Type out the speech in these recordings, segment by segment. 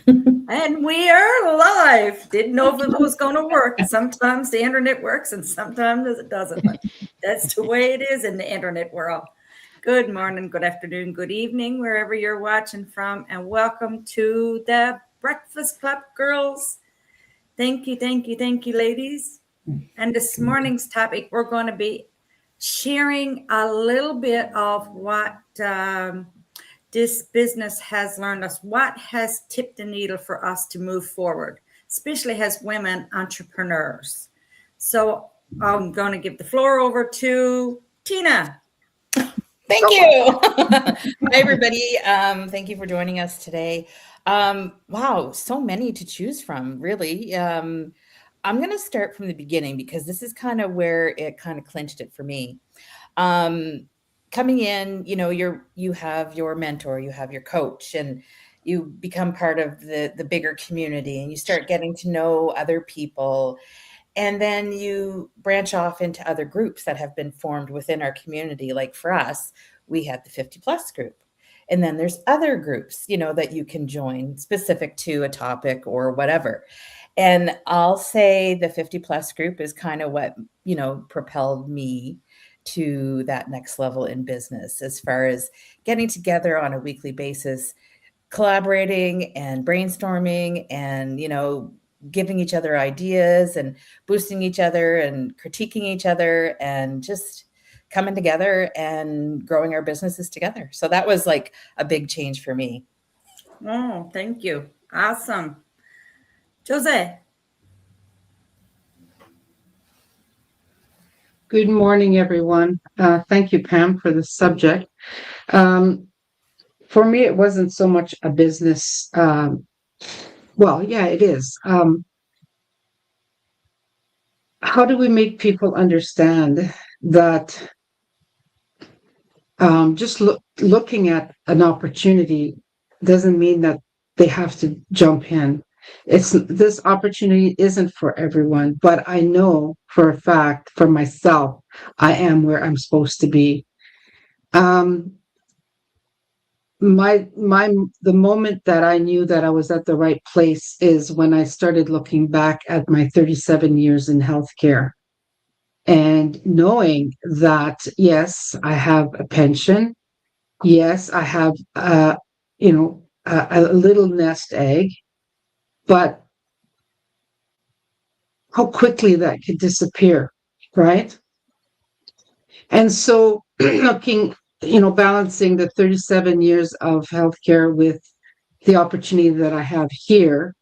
And we are live. Didn't know if it was going to work. Sometimes the internet works and sometimes it doesn't, but that's the way it is in the internet world. Good morning, good afternoon, good evening, wherever you're watching from, and welcome to the Breakfast Club Girls. Thank you, ladies. And this morning's topic, we're going to be sharing a little bit of what this business has learned us, what has tipped the needle for us to move forward, especially as women entrepreneurs. So I'm going to give the floor over to Tina. Thank you. Hi, everybody. Thank you for joining us today. Wow, so many to choose from, really. I'm going to start from the beginning because this is kind of where it kind of clinched it for me. Um, Coming in, you have your mentor, you have your coach, and you become part of the bigger community, and you start getting to know other people, and then you branch off into other groups that have been formed within our community. Like for us, we had the 50 plus group. And then there's other groups, that you can join specific to a topic or whatever. And I'll say the 50 plus group is kind of what, propelled me to that next level in business as far as getting together on a weekly basis, collaborating and brainstorming and, giving each other ideas and boosting each other and critiquing each other and just coming together and growing our businesses together. So that was like a big change for me. Oh, thank you. Awesome. Jose. Good morning, everyone. Thank you, Pam, for the subject. For me, it wasn't so much a business. Well, yeah, it is. How do we make people understand that just looking at an opportunity doesn't mean that they have to jump in? This opportunity isn't for everyone, but I know for a fact for myself, I am where I'm supposed to be. Um, the moment that I knew that I was at the right place is when I started looking back at my 37 years in healthcare and knowing that yes, I have a pension, yes, I have a little nest egg, but how quickly that could disappear, right? And so looking, balancing the 37 years of healthcare with the opportunity that I have here,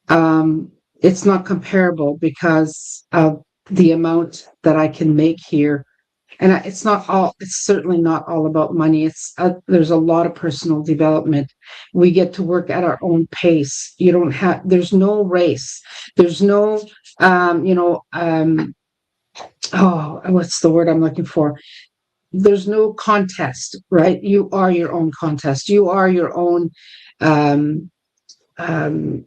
it's not comparable because of the amount that I can make here. And it's certainly not all about money. There's a lot of personal development. We get to work at our own pace. There's no race. There's no, what's the word I'm looking for? There's no contest, right? You are your own contest. You are your own, um, um,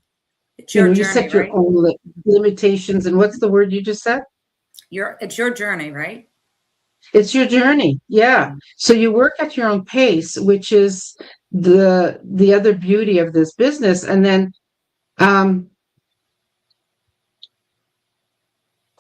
It's your you journey, set your right? own limitations. And what's the word you just said? It's your journey, right? It's your journey. Yeah. So you work at your own pace, which is the other beauty of this business. And then um,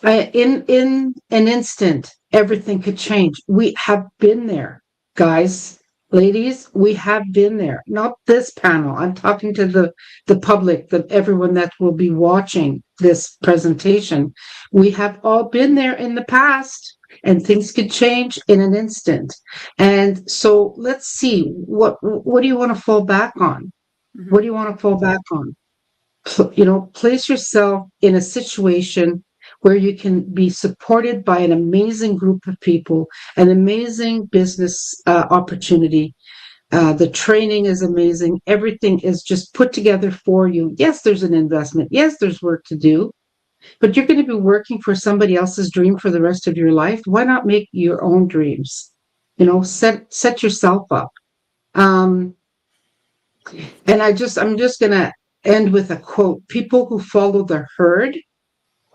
in an instant, everything could change. We have been there, guys, ladies. We have been there. Not this panel. I'm talking to the public, everyone that will be watching this presentation. We have all been there in the past, and things could change in an instant. And so let's see what do you want to fall back on? Mm-hmm. What do you want to fall back on? Place yourself in a situation where you can be supported by an amazing group of people, an amazing business opportunity. The training is amazing. Everything is just put together for you. Yes, there's an investment. Yes, there's work to do, but you're going to be working for somebody else's dream for the rest of your life. Why not make your own dreams? Set yourself up. Um, and I'm just going to end with a quote. People who follow the herd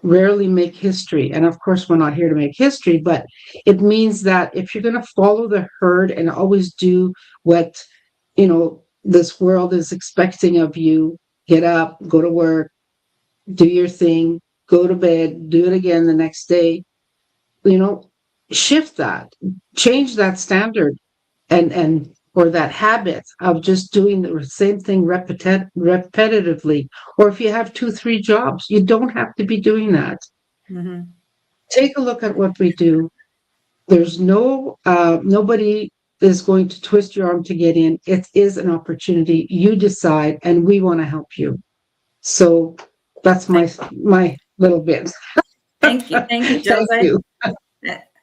rarely make history. And of course, we're not here to make history, but it means that if you're going to follow the herd and always do what, this world is expecting of you, get up, go to work, do your thing, go to bed, do it again the next day. You know, shift that, change that standard and or that habit of just doing the same thing repetitively. Or if you have 2 3 jobs, you don't have to be doing that. Mhm. Take a look at what we do. There's nobody is going to twist your arm to get in. It is an opportunity. You decide, and we want to help you. So that's my little bit. Thank you. Thank you, Thank Jose. you.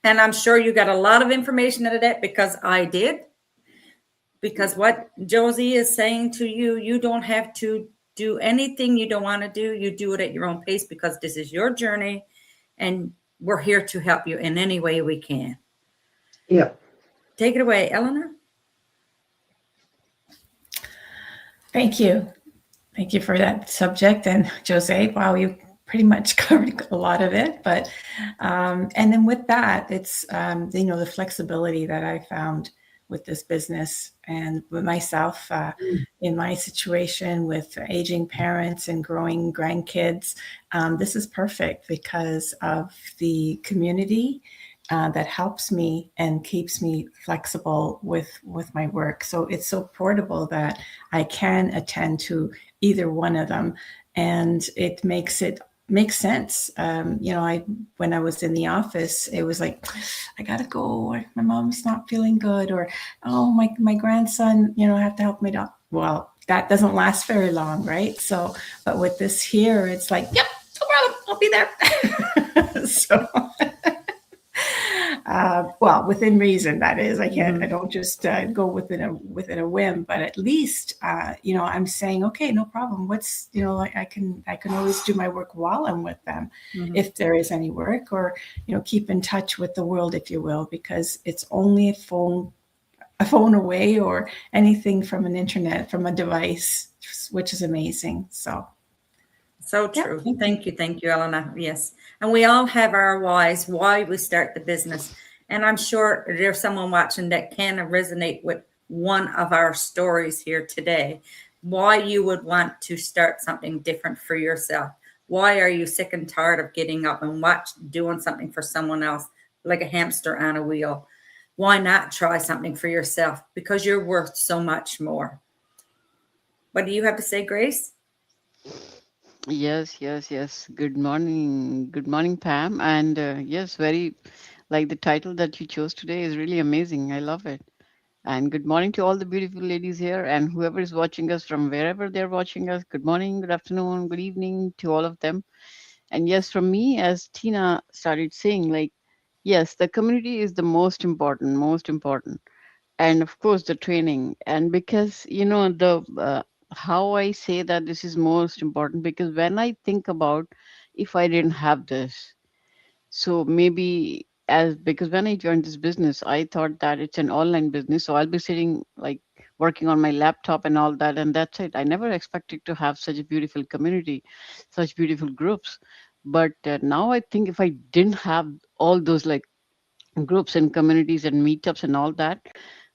And I'm sure you got a lot of information out of that because I did. Because what Josie is saying to you, you don't have to do anything you don't want to do. You do it at your own pace because this is your journey and we're here to help you in any way we can. Yeah. Take it away, Eleanor. Thank you. Thank you for that subject. And Jose, wow, you pretty much covered a lot of it. But, and then with that, it's, the flexibility that I found with this business and with myself in my situation with aging parents and growing grandkids. This is perfect because of the community that helps me and keeps me flexible with my work. So it's so portable that I can attend to either one of them, and it makes sense. When I was in the office, it was like, I gotta go, or my mom's not feeling good, or oh, my grandson, I have to help my dog. Well, that doesn't last very long, right? So, but with this here, it's like, yep, no problem, I'll be there. So. Well, within reason, that is. I can't. Mhm. I don't just go within a whim. But at least, I'm saying, okay, no problem. What's I can always do my work while I'm with them, Mhm. if there is any work, or keep in touch with the world, if you will, because it's only a phone away, or anything from from a device, which is amazing. So. So Yeah, true. thank you. Thank you, Elena. Yes. And we all have our whys, why we start the business. And I'm sure there's someone watching that can resonate with one of our stories here today. Why you would want to start something different for yourself. Why are you sick and tired of getting up and doing something for someone else like a hamster on a wheel? Why not try something for yourself? Because you're worth so much more. What do you have to say, Grace? Yes, yes, yes. Good morning. Good morning, Pam. And yes, very like the title that you chose today is really amazing. I love it. And good morning to all the beautiful ladies here and whoever is watching us from wherever they're watching us. Good morning, good afternoon, good evening to all of them. And yes, from me, as Tina started saying, like, yes, the community is the most important, most important, and of course the training. And because the how I say that this is most important, because when I think about if I didn't have this, so maybe as because when I joined this business I thought that it's an online business, so I'll be sitting like working on my laptop and all that, and that's it. I never expected to have such a beautiful community, such beautiful groups. But now I think if I didn't have all those like groups and communities and meetups and all that,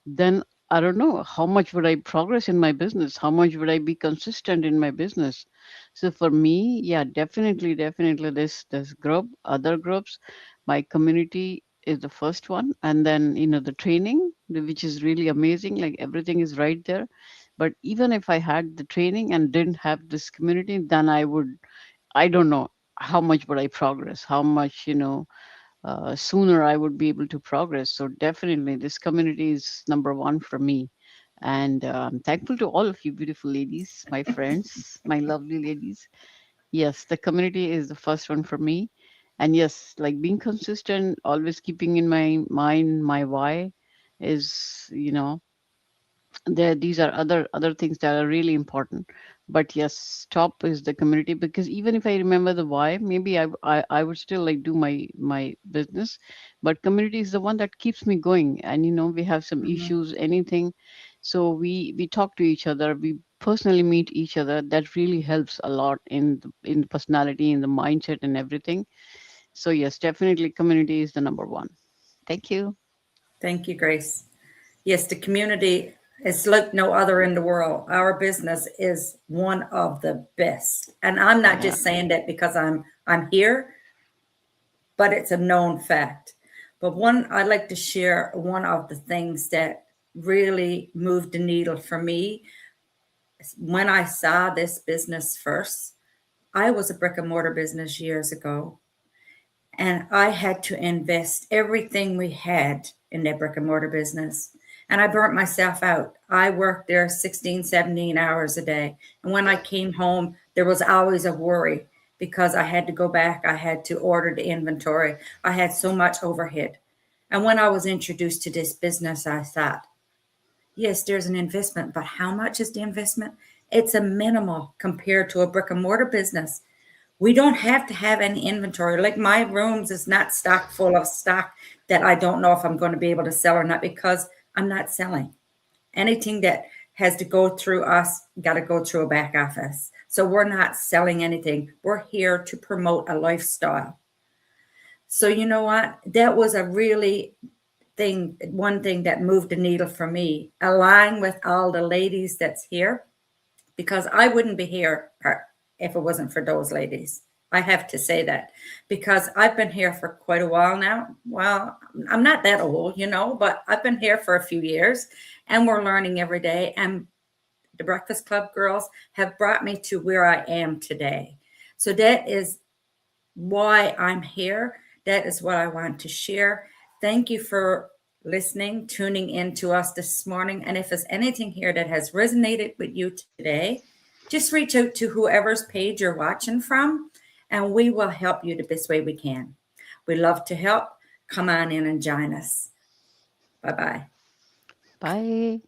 then I don't know how much would I progress in my business, how much would I be consistent in my business. So for me, yeah, definitely this group, other groups, my community is the first one, and then the training, which is really amazing. Like everything is right there. But even if I had the training and didn't have this community, then I don't know how much would I progress, how much sooner I would be able to progress. So definitely, this community is number one for me. And I'm thankful to all of you beautiful ladies, my friends, my lovely ladies. Yes, the community is the first one for me. And yes, like being consistent, always keeping in my mind my why is, there these are other things that are really important. But yes, top is the community, because even if I remember the why, maybe I would still like do my business, but community is the one that keeps me going. And we have some Mhm. issues, anything, so we talk to each other, we personally meet each other. That really helps a lot in the personality, in the mindset and everything. So yes, definitely community is the number one. Thank you. Thank you, Grace. Yes, the community. It's like no other in the world. Our business is one of the best. And I'm not just saying that because I'm here, but it's a known fact. But I'd like to share one of the things that really moved the needle for me. When I saw this business first, I was a brick and mortar business years ago, and I had to invest everything we had in that brick and mortar business. And I burnt myself out. I worked there 16, 17 hours a day. And when I came home, there was always a worry because I had to go back. I had to order the inventory. I had so much overhead. And when I was introduced to this business, I thought, yes, there's an investment, but how much is the investment? It's a minimal compared to a brick and mortar business. We don't have to have any inventory. Like my rooms is not stocked full of stock that I don't know if I'm going to be able to sell or not because I'm not selling. Anything that has to go through us got to go through a back office. So we're not selling anything. We're here to promote a lifestyle. So you know what? That was a really one thing that moved the needle for me, align with all the ladies that's here, because I wouldn't be here if it wasn't for those ladies. I have to say that because I've been here for quite a while now. Well, I'm not that old, but I've been here for a few years and we're learning every day. And the Breakfast Club girls have brought me to where I am today. So that is why I'm here. That is what I want to share. Thank you for listening, tuning in to us this morning. And if there's anything here that has resonated with you today, just reach out to whoever's page you're watching from, and we will help you the best way we can. We love to help. Come on in and join us. Bye-bye. Bye.